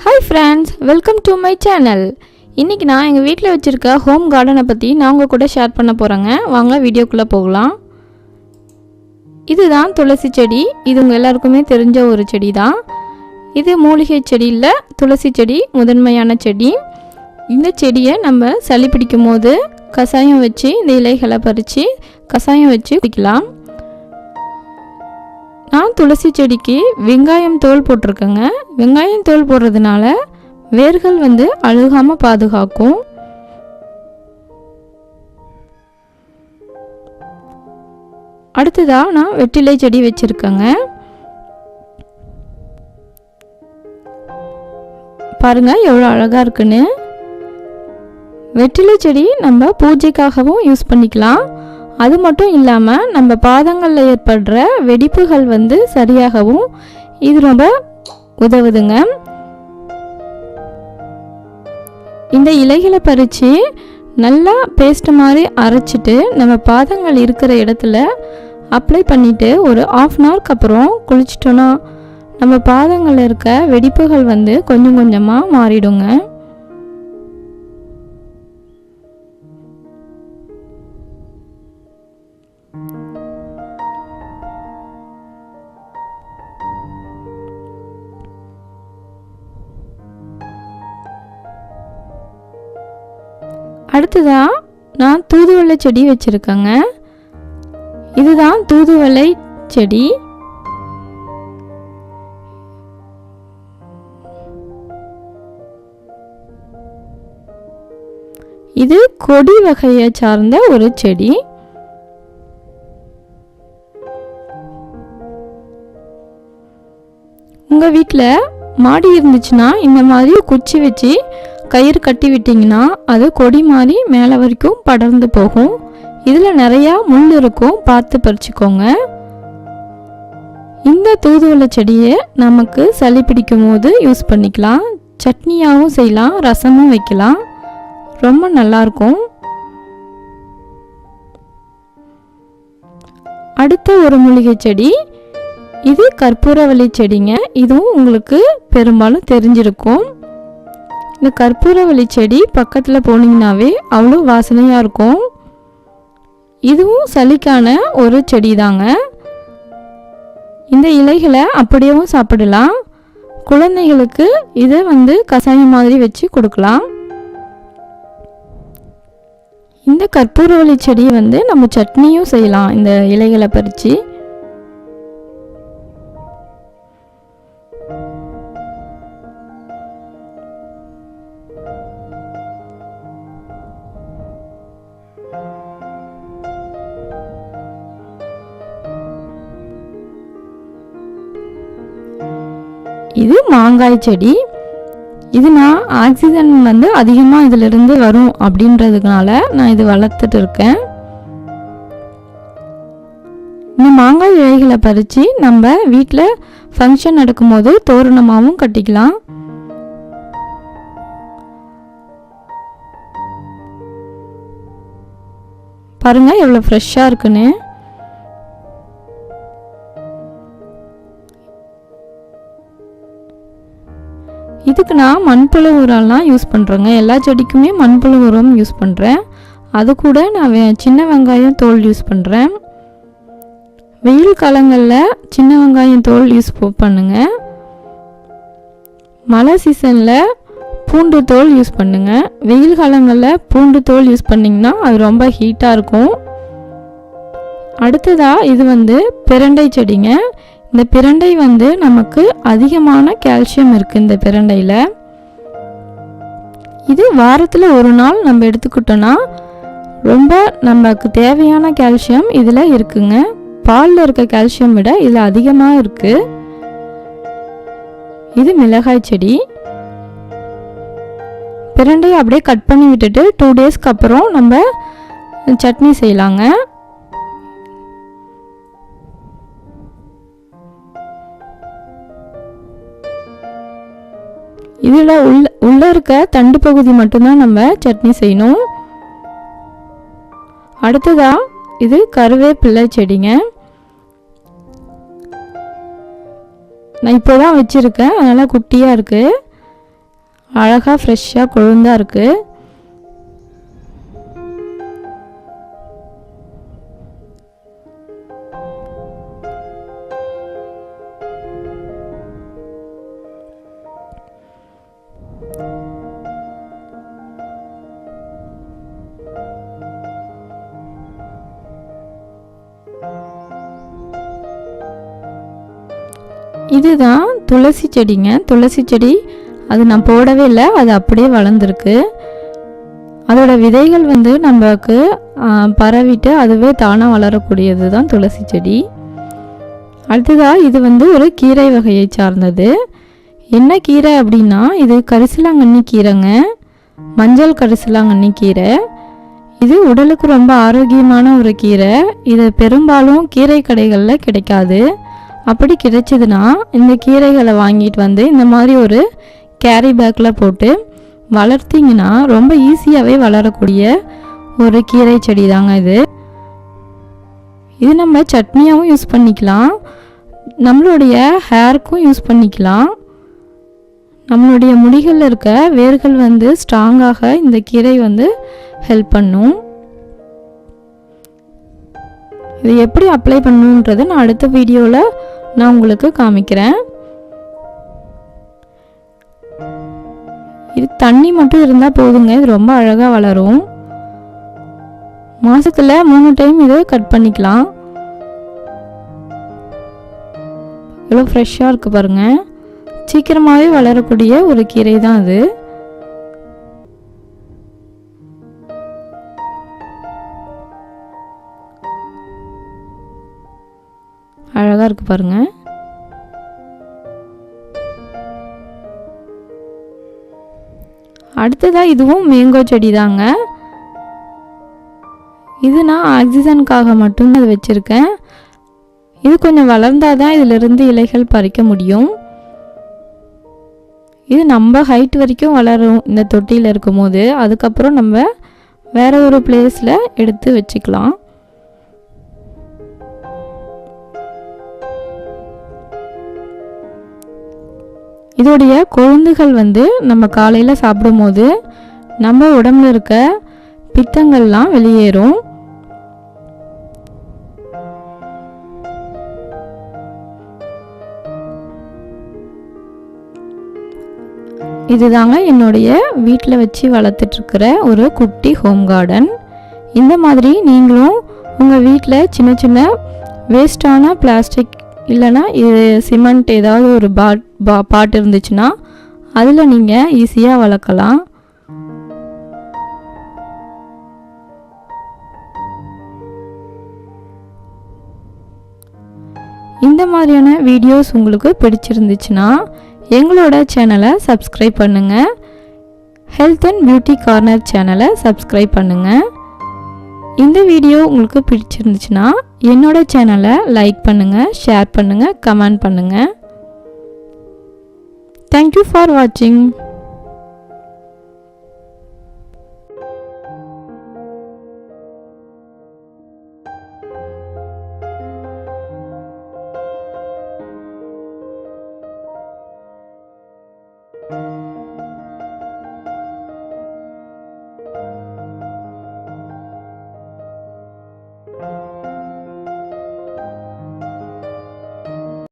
Hi friends, welcome to my channel. இன்னைக்கு நான் எங்க வீட்ல வச்சிருக்க ஹோம் கார்டனை பத்தி நான் உங்க கூட ஷேர் பண்ண போறேங்க. வாங்க வீடியோக்குள்ள போகலாம். இதுதான் துளசி செடி. இது உங்க எல்லாருக்குமே தெரிஞ்ச ஒரு செடி தான். இது மூலிகை செடி இல்ல, துளசி செடி முதன்மையான செடி. இந்த செடியை நம்ம சளி பிடிக்கும்போது கசாயம் வச்சு இந்த இலைகளை பறிச்சு கசாயம் வச்சு குடிக்கலாம். நான் துளசி செடிக்கு வெங்காயம் தோல் போட்டிருக்கேங்க. வெங்காயம் தோல் போடுறதுனால வேர்கள் அழுகாம பாதுகாக்கும். அடுத்ததா நான் வெற்றிலை செடி வச்சிருக்கேங்க. பாருங்க எவ்வளோ அழகா இருக்குன்னு. வெற்றிலை செடி நம்ம பூஜைக்காகவும் யூஸ் பண்ணிக்கலாம். அது மட்டும் இல்லாமல் நம்ம பாதங்களில் ஏற்படுற வெடிப்புகள் சரியாகவும் இது ரொம்ப உதவுதுங்க. இந்த இலைகளை பறித்து நல்லா பேஸ்ட் மாதிரி அரைச்சிட்டு நம்ம பாதங்கள் இருக்கிற இடத்துல அப்ளை பண்ணிவிட்டு ஒரு ½ அன் ஹவருக்கு அப்புறம் குளிச்சிட்டோன்னா நம்ம பாதங்களில் இருக்க வெடிப்புகள் கொஞ்சம் கொஞ்சமாக மாறிடுங்க. அடுத்ததா நான் தூதுவளை செடி வச்சிருக்கேங்க. இதுதான் தூதுவளை செடி. இது கொடி வகையை சார்ந்த ஒரு செடி. உங்க வீட்டில் மாடி இருந்துச்சுன்னா இந்த மாதிரி குச்சி வச்சு கயிறு கட்டி விட்டிங்கன்னா அது கொடி மாதிரி மேலே வரைக்கும் படர்ந்து போகும். இதில் நிறையா முள் இருக்கும், பார்த்து பறிச்சுக்கோங்க. இந்த தூதுவளை செடியை நமக்கு சளி பிடிக்கும் போது யூஸ் பண்ணிக்கலாம். சட்னியாகவும் செய்யலாம், ரசமும் வைக்கலாம். ரொம்ப நல்லாயிருக்கும். அடுத்த ஒரு மூலிகை செடி, இது கற்பூரவள்ளி செடிங்க. இதுவும் உங்களுக்கு பெரும்பாலும் தெரிஞ்சிருக்கும். இந்த கற்பூரவள்ளி செடி பக்கத்தில் போனீங்கன்னாவே அவ்வளோ வாசனையாக இருக்கும். இதுவும் சளிக்கான ஒரு செடி தாங்க. இந்த இலைகளை அப்படியேவும் சாப்பிடலாம். குழந்தைகளுக்கு இதை கசாயம் மாதிரி வச்சு கொடுக்கலாம். இந்த கற்பூரவள்ளி செடியை நம்ம சட்னியும் செய்யலாம் இந்த இலைகளை பறித்து. இது மாங்காய் செடி. இது நான் ஆக்சிஜன் அதிகமாக இதிலிருந்து வரும் அப்படின்றதுனால நான் இது வளர்த்துட்டு இருக்கேன். இந்த மாங்காய் இலைகளை பறித்து நம்ம வீட்டில் ஃபங்க்ஷன் நடக்கும்போது தோரணமாகவும் கட்டிக்கலாம். பாருங்க எவ்வளோ ஃப்ரெஷ்ஷாக இருக்குன்னு. இதுக்கு நான் மண்புழு உரம்லாம் யூஸ் பண்ணுறேங்க. எல்லா செடிக்குமே மண்புழு உரம் யூஸ் பண்ணுறேன். அது கூட நான் சின்ன வெங்காயம் தோல் யூஸ் பண்ணுறேன். வெயில் காலங்களில் சின்ன வெங்காயம் தோல் யூஸ் பண்ணுங்க. மழை சீசனில் பூண்டு தோல் யூஸ் பண்ணுங்க. வெயில் காலங்களில் பூண்டு தோல் யூஸ் பண்ணிங்கன்னா அது ரொம்ப ஹீட்டாக இருக்கும். அடுத்ததாக இது பிரண்டை செடிங்க. இந்த பிரண்டை நமக்கு அதிகமான கால்சியம் இருக்குது இந்த பிரண்டையில். இது வாரத்தில் ஒரு நாள் நம்ம எடுத்துக்கிட்டோன்னா ரொம்ப நமக்கு தேவையான கால்சியம் இதில் இருக்குங்க. பாலில் இருக்க கால்சியம் விட இதில் அதிகமாக இருக்குது. இது மிளகாய் செடி. பிரண்டையை அப்படியே கட் பண்ணி விட்டுட்டு 2 டேஸ்க்கு அப்புறம் நம்ம சட்னி செய்யலாங்க. இதில் உள்ள இருக்க தண்டு பகுதி மட்டும்தான் நம்ம சட்னி செய்யணும். அடுத்ததா இது கருவேப்பிலை செடிங்க. நான் இப்போ தான் வச்சுருக்கேன், அதனால் குட்டியாக இருக்குது. அழகாக ஃப்ரெஷ்ஷாக கொழுந்தாக இருக்குது. இதுதான் துளசி செடிங்க. துளசி செடி அது நான் போடவே இல்லை, அது அப்படியே வளர்ந்துருக்கு. அதோட விதைகள் வந்து நமக்கு பரவிட்டு அதுவே தானாக வளரக்கூடியது தான் துளசி செடி. அடுத்ததாக இது வந்து ஒரு கீரை வகையை சார்ந்தது. என்ன கீரை அப்படின்னா இது கரிசலாங்கண்ணி கீரைங்க, மஞ்சள் கரிசலாங்கண்ணி கீரை. இது உடலுக்கு ரொம்ப ஆரோக்கியமான ஒரு கீரை. இது பெரும்பாலும் கீரை கடைகளில் கிடைக்காது. அப்படி கிடைச்சதுன்னா இந்த கீரைகளை வாங்கிட்டு வந்து இந்த மாதிரி ஒரு கேரி பேக்கில் போட்டு வளர்த்திங்கன்னா ரொம்ப ஈஸியாகவே வளரக்கூடிய ஒரு கீரை செடி தாங்க இது. இது நம்ம சட்னியாகவும் யூஸ் பண்ணிக்கலாம், நம்மளுடைய ஹேருக்கும் யூஸ் பண்ணிக்கலாம். நம்மளுடைய முடிகளில் இருக்க வேர்கள் வந்து ஸ்ட்ராங்காக இந்த கீரை வந்து ஹெல்ப் பண்ணும். இது எப்படி அப்ளை பண்ணணுன்றதை நான் அடுத்த வீடியோவில் நான் உங்களுக்கு காமிக்கிறேன். இது தண்ணி மட்டும் இருந்தால் போதுங்க, இது ரொம்ப அழகாக வளரும். மாதத்தில் 3 டைம் இதை கட் பண்ணிக்கலாம். எவ்வளோ ஃப்ரெஷ்ஷாக இருக்குது பாருங்கள். சீக்கிரமாகவே வளரக்கூடிய ஒரு கீரை தான் அது. அழகாக இருக்குது பாருங்கள். அடுத்ததாக இதுவும் மேங்கோ செடி தாங்க. இது நான் ஆக்சிஜனுக்காக மட்டும்தான் அது வச்சுருக்கேன். இது கொஞ்சம் வளர்ந்தால் தான் இதிலிருந்து இலைகள் பறிக்க முடியும். இது நம்ம ஹைட் வரைக்கும் வளரும் இந்த தொட்டியில் இருக்கும் போது. அதுக்கப்புறம் நம்ம வேறு ஒரு பிளேஸில் எடுத்து வச்சுக்கலாம். இதோடைய கொழுந்துகள் வந்து நம்ம காலையில் சாப்பிடும்போது நம்ம உடம்புல இருக்க பித்தங்கள்லாம் வெளியேறும். இதுதாங்க என்னுடைய வீட்டில் வச்சு வளர்த்துட்ருக்கிற ஒரு குட்டி ஹோம் கார்டன். இந்த மாதிரி நீங்களும் உங்கள் வீட்டில் சின்ன சின்ன வேஸ்டான பிளாஸ்டிக் இல்லைனா இது சிமெண்ட் ஏதாவது ஒரு பாட் இருந்துச்சுன்னா அதில் நீங்கள் ஈஸியாக வளர்க்கலாம். இந்த மாதிரியான வீடியோஸ் உங்களுக்கு பிடிச்சிருந்துச்சுன்னா எங்களோட சேனலை சப்ஸ்கிரைப் பண்ணுங்கள். ஹெல்த் அண்ட் பியூட்டி கார்னர் சேனலை சப்ஸ்கிரைப் பண்ணுங்கள். இந்த வீடியோ உங்களுக்கு பிடிச்சிருந்துச்சுன்னா என்னோட சேனலை லைக் பண்ணுங்கள், ஷேர் பண்ணுங்கள், கமெண்ட் பண்ணுங்கள். தேங்க்யூ ஃபார் வாட்சிங்.